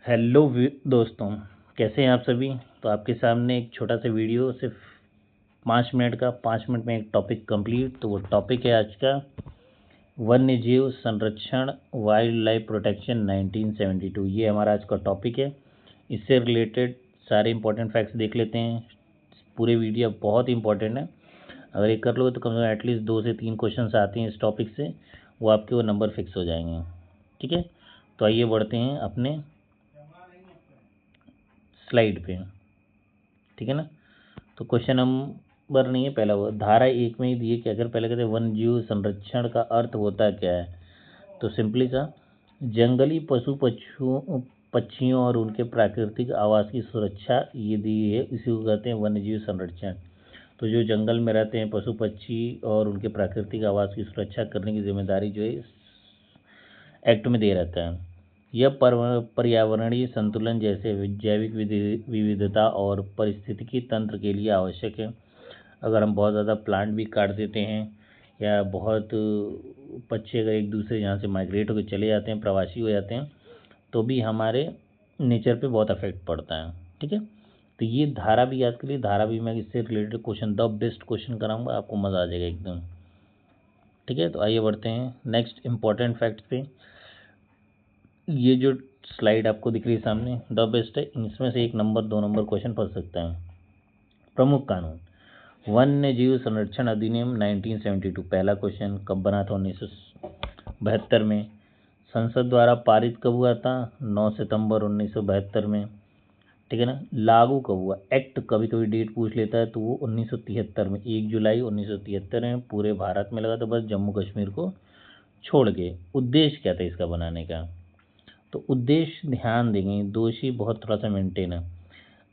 Hello दोस्तों, कैसे हैं आप सभी। तो आपके सामने एक छोटा सा वीडियो, सिर्फ 5 मिनट का। 5 मिनट में एक टॉपिक कंप्लीट। तो वो टॉपिक है आज का वन्य जीव संरक्षण, वाइल्ड लाइफ प्रोटेक्शन 1972। ये हमारा आज का टॉपिक है। इससे रिलेटेड सारे इंपॉर्टेंट फैक्ट्स देख लेते हैं। पूरे वीडियो बहुत इंपॉर्टेंट है। अगर ये कर लोगे तो कम से कम एटलीस्ट 2 से 3 क्वेश्चन आते हैं इस टॉपिक से, वो आपके वो नंबर फिक्स हो जाएंगे। ठीक है, तो आइए बढ़ते हैं अपने स्लाइड पे। ठीक है ना। तो क्वेश्चन नंबर नहीं है, पहला वो धारा 1 में ही दिए कि अगर पहले कहते वन्य जीव संरक्षण का अर्थ होता क्या है, तो सिंपली सा जंगली पशु पक्षियों और उनके प्राकृतिक आवास की सुरक्षा, ये दी है, इसी को कहते हैं वन्य जीव संरक्षण। तो जो जंगल में रहते हैं पशु पक्षी और उनके प्राकृतिक आवास की सुरक्षा करने की जिम्मेदारी जो है एक्ट में दे रहता है। यह पर्यावरणीय संतुलन जैसे जैविक विविधता और पारिस्थितिकी तंत्र के लिए आवश्यक है। अगर हम बहुत ज़्यादा प्लांट भी काट देते हैं या बहुत पक्षी अगर एक दूसरे यहाँ से माइग्रेट होकर चले जाते हैं, प्रवासी हो जाते हैं, तो भी हमारे नेचर पे बहुत अफेक्ट पड़ता है। ठीक है, तो ये धारा भी याद करिए। धारा भी मैं इससे related question the best question कराऊंगा, आपको मज़ा आ जाएगा एकदम। ठीक है, तो आइए बढ़ते हैं नेक्स्ट इंपॉर्टेंट फैक्ट पे। ये जो स्लाइड आपको दिख रही है सामने, द बेस्ट है, इसमें से 1 नंबर 2 नंबर क्वेश्चन फंस सकता है। प्रमुख कानून वन्य जीव संरक्षण अधिनियम 1972। पहला क्वेश्चन कब बना था? 1972 में। संसद द्वारा पारित कब हुआ था? 9 सितंबर 1972 में। ठीक है ना। लागू कब हुआ? एक्ट कभी कभी डेट पूछ लेता है, तो वो 1973 में, 1 जुलाई 1973 में पूरे भारत में लगा था, बस जम्मू कश्मीर को छोड़ के। उद्देश्य क्या था इसका बनाने का? तो उद्देश्य ध्यान देंगे, दोषी बहुत थोड़ा सा मेंटेन है।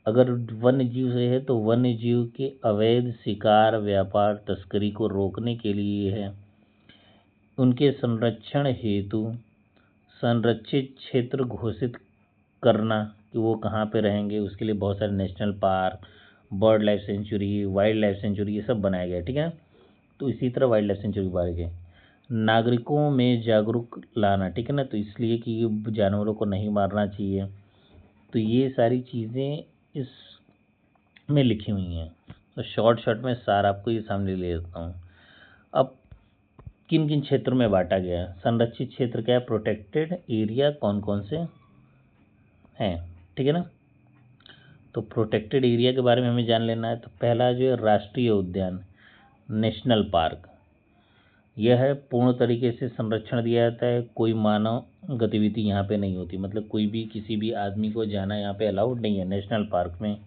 अगर वन्य जीव से है तो वन्य जीव के अवैध शिकार, व्यापार, तस्करी को रोकने के लिए है। उनके संरक्षण हेतु संरक्षित क्षेत्र घोषित करना कि वो कहाँ पे रहेंगे, उसके लिए बहुत सारे national park, bird life sanctuary, wild life sanctuary, ये सब बनाया गया। ठीक है, तो इसी तरह वाइल्ड लाइफ सेंचुरी बारे के नागरिकों में जागरूक लाना। ठीक है ना, तो इसलिए कि जानवरों को नहीं मारना चाहिए। तो ये सारी चीज़ें इस में लिखी हुई हैं। तो शॉर्ट में सार आपको ये सामने ले लेता हूँ। अब किन किन क्षेत्रों में बांटा गया है? संरक्षित क्षेत्र क्या है? प्रोटेक्टेड एरिया कौन कौन से हैं? ठीक है ना। तो प्रोटेक्टेड एरिया के बारे में हमें जान लेना है। तो पहला जो है राष्ट्रीय उद्यान, नेशनल पार्क। यह है पूर्ण तरीके से संरक्षण दिया जाता है, कोई मानव गतिविधि यहाँ पे नहीं होती, मतलब कोई भी किसी भी आदमी को जाना यहाँ पे अलाउड नहीं है नेशनल पार्क में।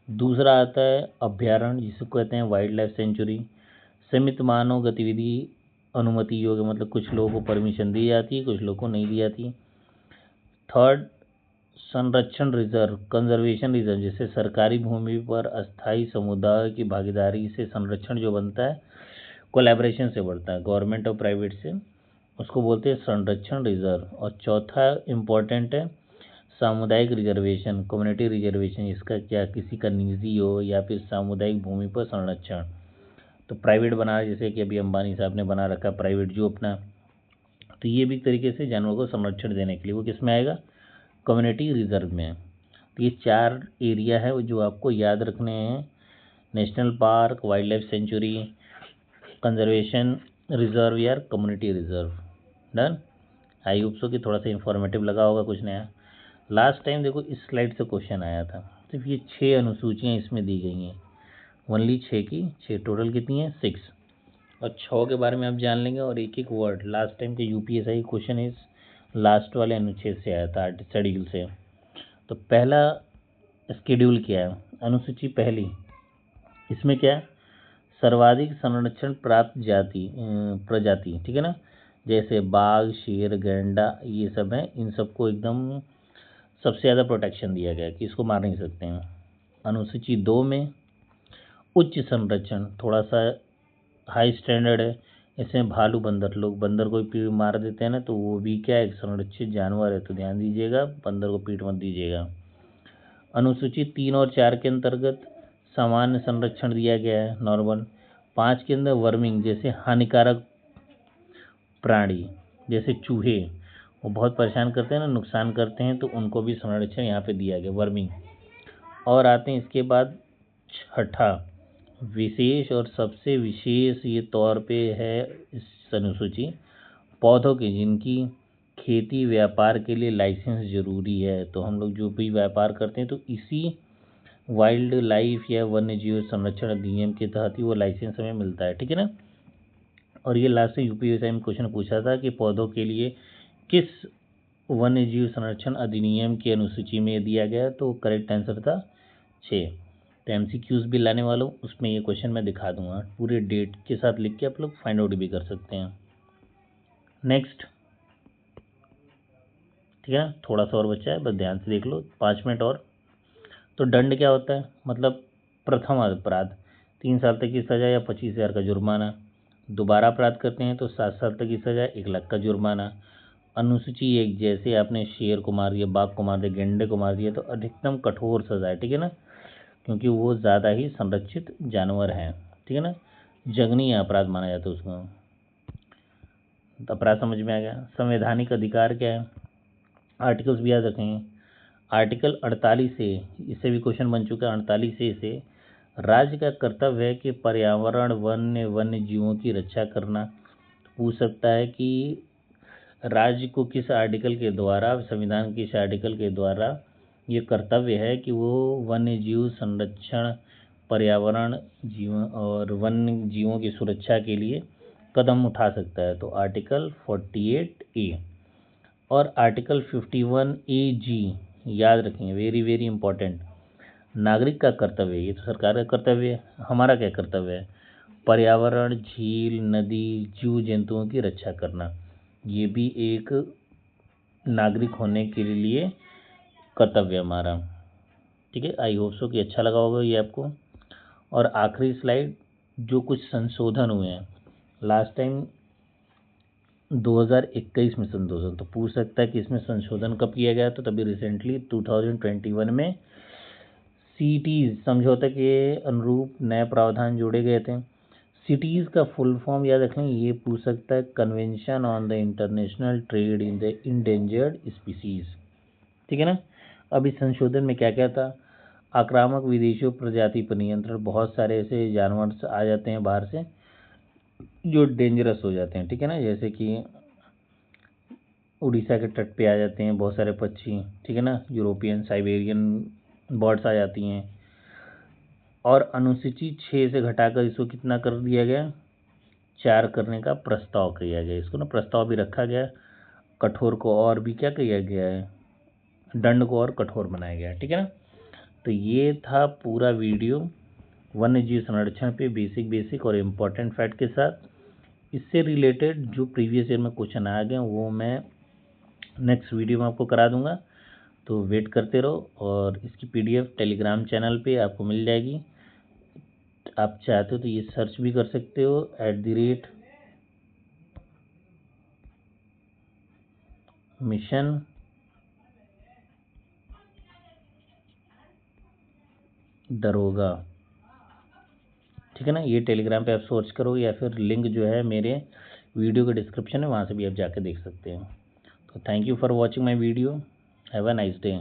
दूसरा आता है अभ्यारण्य, जिसको कहते हैं वाइल्ड लाइफ सेंचुरी। सीमित मानव गतिविधि अनुमति योग्य, मतलब कुछ लोगों को परमिशन दी जाती है, कुछ लोगों को नहीं दी जाती। थर्ड संरक्षण रिजर्व, कंजर्वेशन रिजर्व, जैसे सरकारी भूमि पर अस्थायी समुदाय की भागीदारी से संरक्षण जो बनता है, कोलैबोरेशन से बढ़ता है, गवर्नमेंट और प्राइवेट से, उसको बोलते हैं संरक्षण रिजर्व। और चौथा इम्पोर्टेंट है सामुदायिक रिजर्वेशन, कम्युनिटी रिजर्वेशन। इसका क्या, किसी का निजी हो या फिर सामुदायिक भूमि पर संरक्षण। तो प्राइवेट बना, जैसे कि अभी अंबानी साहब ने बना रखा प्राइवेट जो अपना, तो ये भी तरीके से जानवरों को संरक्षण देने के लिए, वो किस में आएगा? कम्युनिटी रिजर्व में। तो ये 4 एरिया है जो आपको याद रखने हैं, national park, wildlife sanctuary, conservation reserve या community reserve. Done. I hope so कि थोड़ा सा इन्फॉर्मेटिव लगा होगा, कुछ नया। लास्ट टाइम देखो इस स्लाइड से क्वेश्चन आया था, सिर्फ ये 6 अनुसूचियाँ इसमें दी गई हैं, ओनली 6 की 6, टोटल कितनी है? 6। और 6 के बारे में आप जान लेंगे, और एक एक वर्ड। लास्ट टाइम के यूपीएसआई क्वेश्चन इस लास्ट वाले अनुच्छेद से आया था, शेड्यूल से। तो पहला शेड्यूल क्या है? अनुसूची पहली, इसमें क्या है? सर्वाधिक संरक्षण प्राप्त प्रजाति। ठीक है ना, जैसे बाघ, शेर, गैंडा, ये सब हैं, इन सबको एकदम सबसे ज़्यादा प्रोटेक्शन दिया गया है कि इसको मार नहीं सकते हैं। अनुसूची 2 में उच्च संरक्षण, थोड़ा सा हाई स्टैंडर्ड है, इसमें भालू, बंदर, लोग बंदर को पीट मार देते हैं ना, तो वो भी क्या है? एक संरक्षित जानवर है, तो ध्यान दीजिएगा, बंदर को पीट मत दीजिएगा। अनुसूची 3 और 4 के अंतर्गत सामान्य संरक्षण दिया गया है, नॉर्मल। 5 के अंदर वर्मिंग, जैसे हानिकारक प्राणी, जैसे चूहे, वो बहुत परेशान करते हैं ना, नुकसान करते हैं, तो उनको भी संरक्षण यहाँ पे दिया गया, वर्मिंग। और आते हैं इसके बाद छठा, विशेष और सबसे विशेष ये तौर पे है इस अनुसूची, पौधों के जिनकी खेती व्यापार के लिए लाइसेंस ज़रूरी है। तो हम लोग जो भी व्यापार करते हैं तो इसी वाइल्ड लाइफ या वन्य जीव संरक्षण अधिनियम के तहत ही वो लाइसेंस हमें मिलता है, ठीक है ना। और ये लास्ट से यूपीएससी में क्वेश्चन पूछा था कि पौधों के लिए किस वन्य जीव संरक्षण अधिनियम की अनुसूची में दिया गया, तो करेक्ट आंसर था 6। तो एमसीक्यूज भी लाने वाला हूँ, उसमें ये क्वेश्चन मैं दिखा दूंगा, पूरे डेट के साथ लिख के आप लोग फाइंड आउट भी कर सकते हैं। नेक्स्ट, ठीक है ना, थोड़ा सा और बचा है, बस ध्यान से देख लो, 5 मिनट और। तो दंड क्या होता है, मतलब प्रथम अपराध 3 साल तक की सज़ा या 25,000 का जुर्माना। दोबारा अपराध करते हैं तो 7 साल तक की सज़ा, 1 लाख का जुर्माना। अनुसूची 1, जैसे आपने शेर को मार दिया, बाघ को मार दिया, गेंडे को मार दिया, तो अधिकतम कठोर सज़ा है, ठीक है ना, क्योंकि वो ज़्यादा ही संरक्षित जानवर हैं, ठीक है ना। जघन्य अपराध माना जाता है उसको। तो अपराध समझ में आ गया। संवैधानिक अधिकार क्या है, आर्टिकल्स भी याद रखेंगे। आर्टिकल 48 से, इससे भी क्वेश्चन बन चुका है, 48 से राज्य का कर्तव्य है कि पर्यावरण, वन्य जीवों की रक्षा करना। पूछ सकता है कि राज्य को किस आर्टिकल के द्वारा, संविधान के इस आर्टिकल के द्वारा ये कर्तव्य है कि वो वन्य जीव संरक्षण, पर्यावरण, जीवन और वन्य जीवों की सुरक्षा के लिए कदम उठा सकता है। तो आर्टिकल 48A और आर्टिकल 51AG याद रखेंगे, वेरी वेरी इंपॉर्टेंट। नागरिक का कर्तव्य, ये तो सरकार का कर्तव्य है, हमारा क्या कर्तव्य है, पर्यावरण, झील, नदी, जीव जंतुओं की रक्षा करना, ये भी एक नागरिक होने के लिए कर्तव्य हमारा, ठीक है। आई होप सो कि अच्छा लगा होगा ये आपको। और आखिरी स्लाइड, जो कुछ संशोधन हुए हैं लास्ट टाइम 2021 में संशोधन, तो पूछ सकता है कि इसमें संशोधन कब किया गया, तो तभी रिसेंटली 2021 में सिटीज़ समझौते के अनुरूप नए प्रावधान जोड़े गए थे। सिटीज़ का फुल फॉर्म याद रखें, ये पूछ सकता है, convention on the international trade in the endangered species, ठीक है ना। अब इस संशोधन में क्या क्या था, आक्रामक विदेशी प्रजाति पर नियंत्रण, बहुत सारे ऐसे जानवर आ जाते हैं बाहर से जो डेंजरस हो जाते हैं, ठीक है ना, जैसे कि उड़ीसा के तट पे आ जाते हैं बहुत सारे पक्षी, ठीक है ना, यूरोपियन साइबेरियन बर्ड्स आ जाती हैं। और अनुसूची 6 से घटाकर इसको कितना कर दिया गया, 4 करने का प्रस्ताव किया गया, इसको ना प्रस्ताव भी रखा गया, कठोर को और भी क्या किया गया है, दंड को और कठोर बनाया गया, ठीक है ना। तो ये था पूरा वीडियो वन्य जीव संरक्षण पे बेसिक और इम्पोर्टेंट फैक्ट के साथ। इससे रिलेटेड जो प्रीवियस ईयर में क्वेश्चन आ गए वो मैं नेक्स्ट वीडियो में आपको करा दूंगा, तो वेट करते रहो। और इसकी पीडीएफ टेलीग्राम चैनल पे आपको मिल जाएगी, आप चाहते हो तो ये सर्च भी कर सकते हो @मिशन दरोगा, ठीक है ना। ये टेलीग्राम पे आप सर्च करो या फिर लिंक जो है मेरे वीडियो के डिस्क्रिप्शन में, वहाँ से भी आप जाके देख सकते हैं। तो thank you for watching my video, have a nice day.